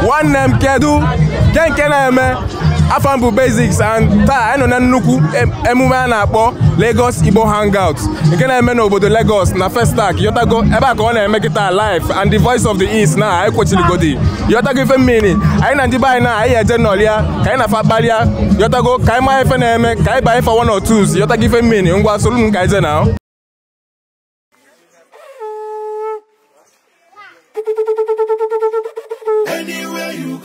one name kedu kenke na-eme Afambu Basics and taa anyị nọ na nnukwu emume a na-akpọ Lagos Igbo Hangout nke na-eme n'obodo Lagos na Festac yotago ebe a ka ọ na-eme kịta live and the voice of the east na anyị kwochiligodi yotago ife mmiri anyị na ndị be anyị na anyị eje n'ọlịa ka anyị na-afa kparịa yotago ka anyị maa ife na-eme ka anyị baa ife one or twos yotago ife mmiri ngwa solu m ka anyị je na Anywhere you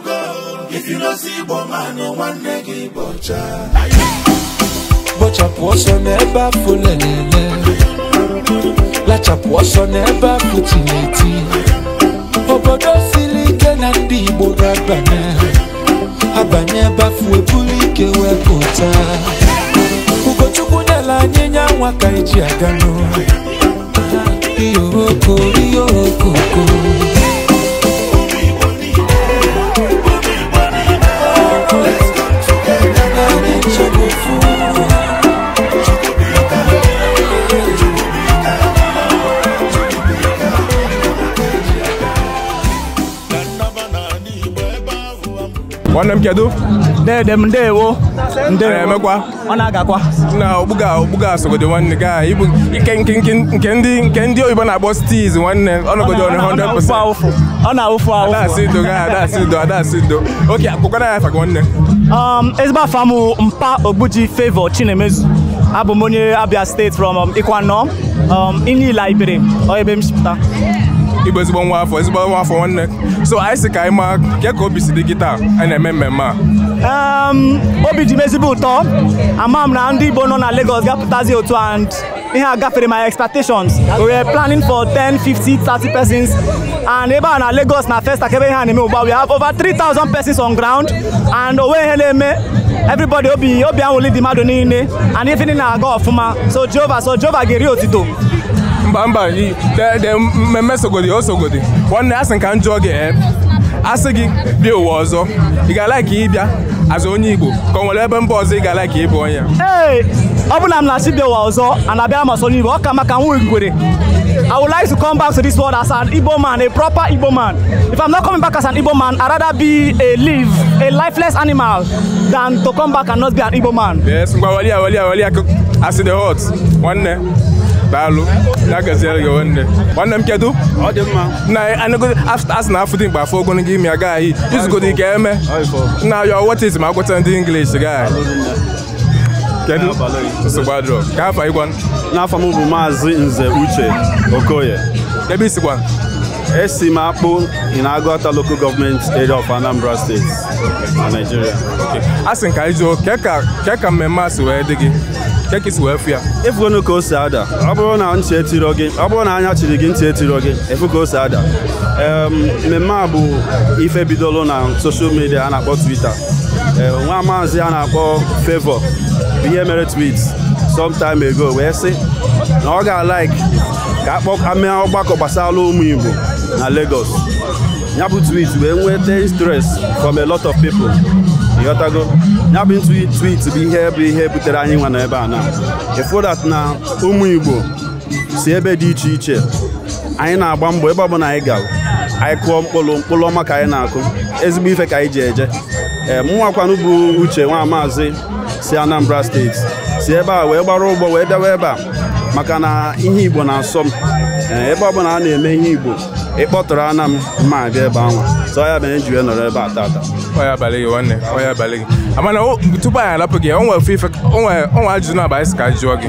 go, if you don't see Igbo man, no one negi bocha. Bocha poso neba fulelele, lacha poso neba futileti. Obodo silike na Ndi Igbo gabane, abanye bafu ebulike wepota. Ugochukwu nela nyenya waka eji agano. Iyo koko. One name kedu? Ndewo. Emekwa? Ọ na-agakwa. Na obuga asogode nwanne ga ibu nke ndị oyibo na-akpọ steez nwanne ọnọgodo 100%. Ọ na-awụfu awụfu. Adasido. Okay, akụkọna ya fago nwanne. Ezigbo afa m Mpa Ogbuji Favor Chinemezu. Abụ m onye Abia State from Ikwanọ. Inila Ibere. Ọ ebe m shipụta. Igbo ezigbo nwa afọ nwanne. So anyị sị ka anyị ma ka obi si dị gị taa anyị na-eme mmemme a. Obi ji m ezigbo ụtọ. Ama m na ndị Igbo nọ na Lagos ga-apụtazi otu and ihe a gafere my expectations. We were planning for 10, 50, 30 persons and ebe a na Lagos na Festac ebe ihe a na-eme ugbu we have over 3,000 persons on ground and owe ihe na-eme everybody obi ahụ dị mmadụ niile and ife ndị na-aga ọfụma so Jehova ga-eri otito. Mba the mmemme osogodi nwanne asị ka njọ gị asị gị bịa ụwa ọzọ ị ga-ala ka ịbịa azụ onye Igbo ka ọ nwere ebe mba ọzọ ị ga-ala ka ịbụ onye ọ bụla m na-asị bịa ụwa ọzọ and abịa masị onye Igbo ọ ka maka nwa Igwere. I would like to come back to this world as an Igbo man, a proper Igbo man. If I'm not coming back as an Igbo man, I'd rather be a lifeless animal than to come back and not be an Igbo man. Yes, walia as the hot nwanne Dalu, one them kedu? As now footing by four gonna give me a guy. He's good to get me. Now you're what is my English guy? Kedu? So bad rock. Can't find one. Now from Ubumazi in the Uche, Okoye. The basic one. Esimapo in Agota local government area of Anambra State, Nigeria. Okay. I think I do. Keka memas where digi. Keki is welfare. If we no go sada, abona anche tiroge, abona anya chirigi nche tiroge. If we go sada, memabu ife bidolo na social media and about Twitter. One man's and about favor. We mere tweets some time ago. Where say, no guy like. Kapok ame ogbako basalo umu Igbo na Lagos. Nyabu tweet we nwete stress from a lot of people. Yotago. Nyabu tweet be here butere anyị nwa na ebe a na. Before that na umu Igbo si ebe dị iche. Anyị na-agba mbọ ebe ọbụla anyị gara. Anyị kụọ mkpụrụ ọma ka anyị na-akụ. Ezigbo ife ka anyị ji eje. Mụnwakwanụ bụ Uche nwa Maazị si Anambra State. Si ebe a wee gbara ụgbọ wee bịawa ebe a. Maka na ihe Igbo na-asọ m ebe ọ bụla a na-eme ihe Igbo ịkpọtụrụ ana m mma abịa ebe anwa so ya bụ enji wee nọrọ ebe a tata oya abalị gị nwanne oya abalị gị amana tupu anyị alapụ gị onwe ajụjụ na abalị ka jụọ gị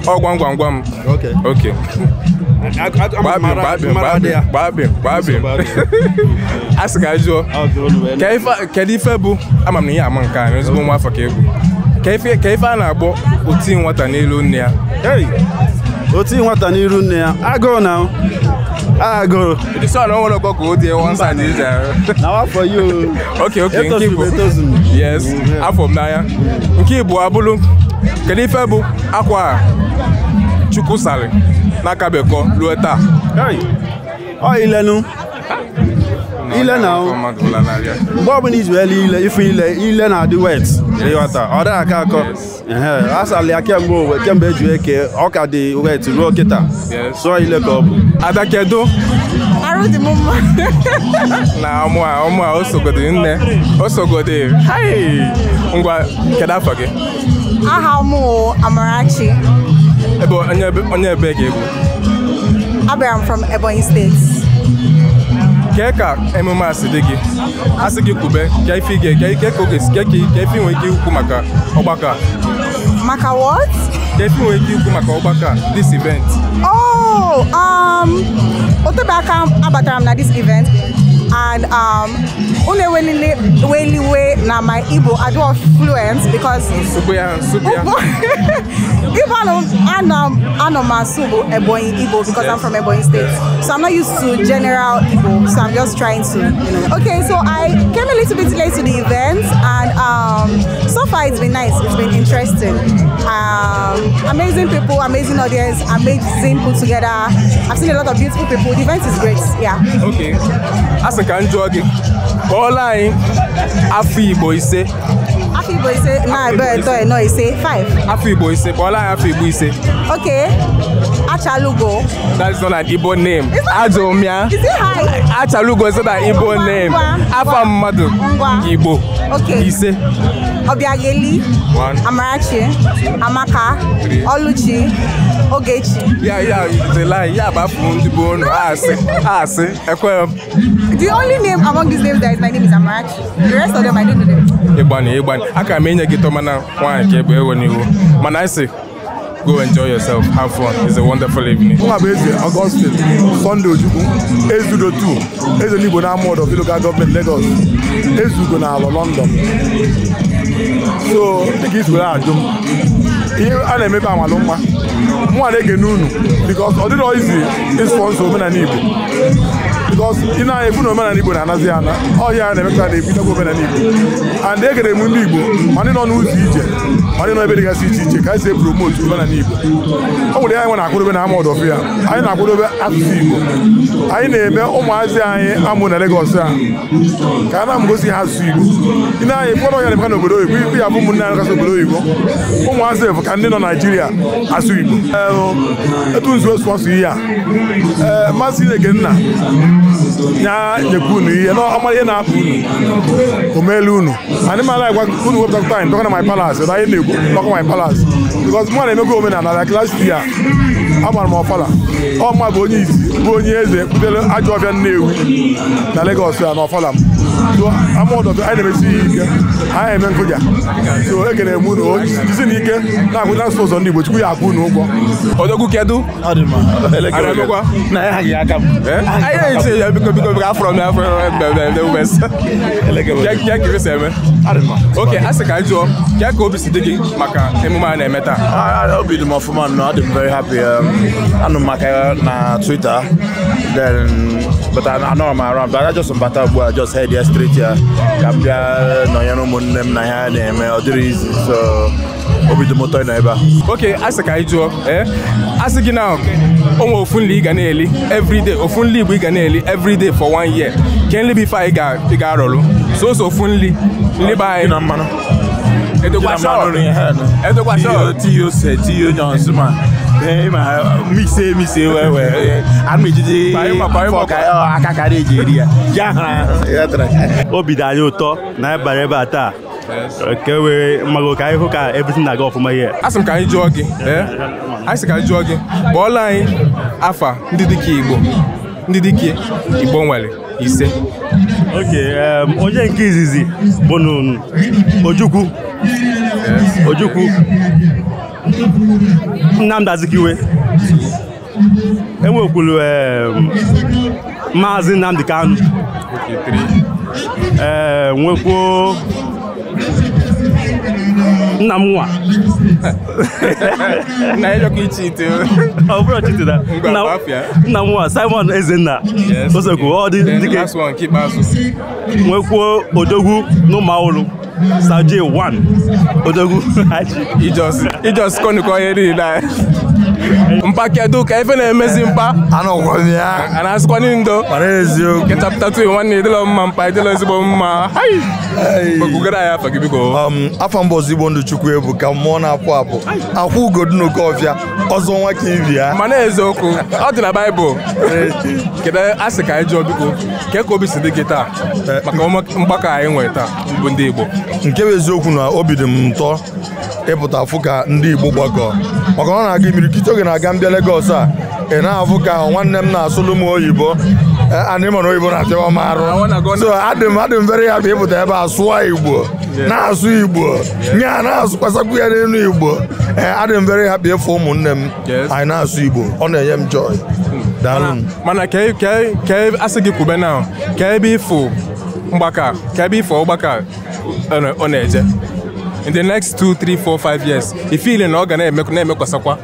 ọ gwam okay gbabịm asị ka jụọ kedu ife bụ ama m na ihe ama nke a ezigbo nwa afọ ka egwu ka ife a na-agbọ oti nwata n'ilu nne ya oti nwata n'ilu nne ya agụụ na agụụ the son no wanna go there one side is there now for you okay nke Igbo yes afọ m n'anya nke Igbo abụlụ kedu ife bụ akwa Chukwu sari n'aka bekọ ruo taa ọ ilenu ile na mgbe ọ bụla iji ele ife ile na-adị wet ịghọta ọ dịghị aka akọ asali ya kemgbe eji eke ọ ka dị wet ruo kịta sụọ ile ka ọ bụ ada kedu Arụ dị m mma. Na ọmụ osogodi nne. Osogodi. Hai. Ngwa kedu afọ gị? Aha m Amarachi. Onye ebe gị bụ? I'm from Ebonyi State. Kee ka emume a si dị gị? Asị gị kwube, ka ife nwere ike ikwu maka ọgbakọ a? Maka what? Ka ife nwere ike ikwu maka ọgbakọ a, this event? Otobaka abatara m na this event and Uneweliwe na my Igbo I do fluent because I'm Ebonyi Igbo because I'm from Ebonyi State. So I'm not used to general Igbo, so I'm just trying to, Okay, so I came a little bit late to the event and so far it's been nice, it's been interesting. Amazing people, amazing audience, amazing put together. I've seen a lot of beautiful people. The event is great, yeah. Okay. As a kanjo again, all I Afro Igbo ise. Afro Igbo ise, nah, but no, ise 5. Afro Igbo ise, all I Afro Igbo ise. Okay. Achalugo. That is not an Igbo name. Azomia. Is it high? Achalugo is not an Igbo name. Afamadu. Igbo. Okay. Ise. Obiageli. 1. Amarachi. 2. Amaka. 3. Oluchi. Ogechi. Yeah, it's a lie. Yeah, but from the bone. The only name among these names that is my name is Amarachi. The rest of them I don't know them. Ibani. I can't mean you get to mana. Why? Man, I say. Go enjoy yourself, have fun. It's a wonderful evening. Augustine, Sunday Ojukwu, Ezudo 2, Ndi Igbo Hangout of the local government Lagos, Ezudo na London. So, the kids will have them. Here I am maybe I'm alone. More they get nunu because all the easy is sponsor men and Igbo. Because if no man and Igbo na Naziana, oh yeah, they make that they go men and Igbo. And they get a Ndi Igbo, man no know CJ, man no everybody can see CJ. Can say promote men and Igbo. Oh, they want to go to Hangout of here. I na go to Igbo. I name Omazi amu na Lagos. Can I go see Hasu Igbo? If one of them can go, we have Muna Igbo. Omazi can no Nigeria Hasu Igbo. Etunzo sponsor here. Masi again na. Nya nyekunu ye no amale na akunu omelunu ani mala gwa kunu wo time talking my palace na ye nego talking my palace because mo na me go na like last year amara mo fala o ma bo onye isi bo onye eze kudele ajo ofia nnewu na Lagos ya no fala so amodo be ai na mesi ike ai me nkoja so ekene mu no isi ni ike na akuna sponsor Ndi Igbo chukwu ya akunu ụgwọ odogu kedu adima elekere na ya gi aka I say because from the West. Okay, as a casual, maka emume na emeta. I'll be the more man. I'm very happy. I know Maka na Twitter. Then, but I know I'm around. But I just some better. I just head here straight here. Gambia, no, you know, them na here them other reasons. So. Okay, as a casual, as a now, almost fully Ganelli every day, or fully Ganelli every day for 1 year. Can be 5 Garolo. So fully by Namano. Tio said, Tio Johnson. Me say, where I'm Obidayoto, Nabarebata. Okay, we magokai hoka everything that go for my year. As some kind jogging, I say jogging. Ball line, Afa, Ndi Igbo Wale, he say. Okay, Oje Kizizi, Bonun, Ojuku, Ojuku, Namdazikiwe, Emokulu, Mazin Namdikan, okay, 3, Weko. Namwa. Na hiyo kichiti. Bro chiti da. Namwa Simon Ezenna. Yes. Also go all the last one keep us. Mweko Odogu no Maolo. Saje 1. Odogu. He just gonna go ahead and Mpa kedu ka ife na-emezi mpa? Anọkwa m ya. A na-asịkwa ndo. Mara eziokwu. Ke chapter 2 nwanne ịdịla mma mpa ịdịla ezigbo mma. Hai. Bagugara ya afa gị biko. Afa mbọ Igbo ndụ Chukwu ebu ka mmụọ na-apụ apụ. Akwụ ugodu n'oke ọfịa. Ọzọ nwa ka ibi ya. Mana eziokwu, ọ dị na Baịbụl. Kedu asị ka anyị jụọ biko, ka obi si dị gị taa maka mgbakọ anyị nwere taa bụ ndị Igbo. Nke bụ eziokwu na obi dị m ụtọ ịpụta afụ ka ndị Igbo gbakọ maka ọ na-aga imirikiti oge na-aga mbịa Lagos a ị na-afụ ka nwanne m na-asụlụ m oyibo anyị mana oyibo na-atịwa m arụ so adị m very happy ịpụta ebe a sụọ Igbo na-asụ Igbo nya na-asụkwasakwu ya n'elu Igbo adị m very happy ịfụ ụmụnne m anyị na-asụ Igbo ọ na-enye m joy. Mana ka asị gị kwube na ka ebe ifo mgbaka ka ebe ifo ọgbaka ọ na-eje in the next 2, 3, 4, 5 years ifeile na ọ ga na-emekwasakwa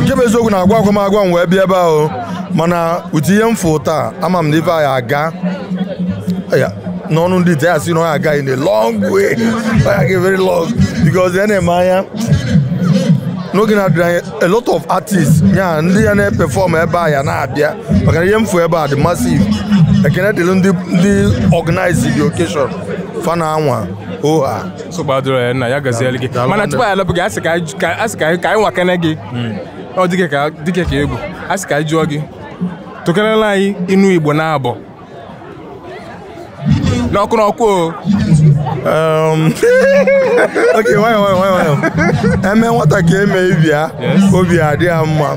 nke bụ eziokwu na-agwa agwamagwa m wee bịa ebe ahụ mana ụdị ihe mfụ taa ama m na ife anyị aga n'ọnụ ndị ite ya si na ọ aga in a long way ọ ga very long because ya na-eme anya n'oge na-adịrị anya a lot of artists ya ndị ya na-perform ebe a ya na-abịa maka na ihe mfụ ebe a dị massive ekene dịrị ndị organize the occasion fana anwa oha so gbadoro ya na ya gazieli gị mana tupu ya alapụ gị asị ka anyị nwakene gị ọ dịke ka egwu asị ka anyị jụọ gị tụkerela anyị inu Igbo na-abọ n'ọkụ n'ọkụ okay nwayọ eme nwata ka eme ibi ya obi adị ya mma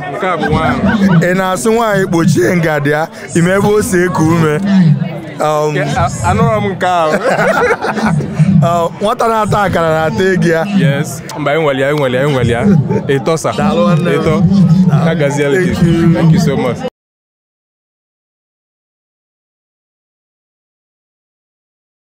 ị na-asị nwaanyị kpochie ngadi ya ime ebe o si eku ume anụrụ m nke ahụ nwata na-ata akara na-ata ego ya mba enweli ya ịtọsa ịtọ ka gazieli gị. Thank you so much.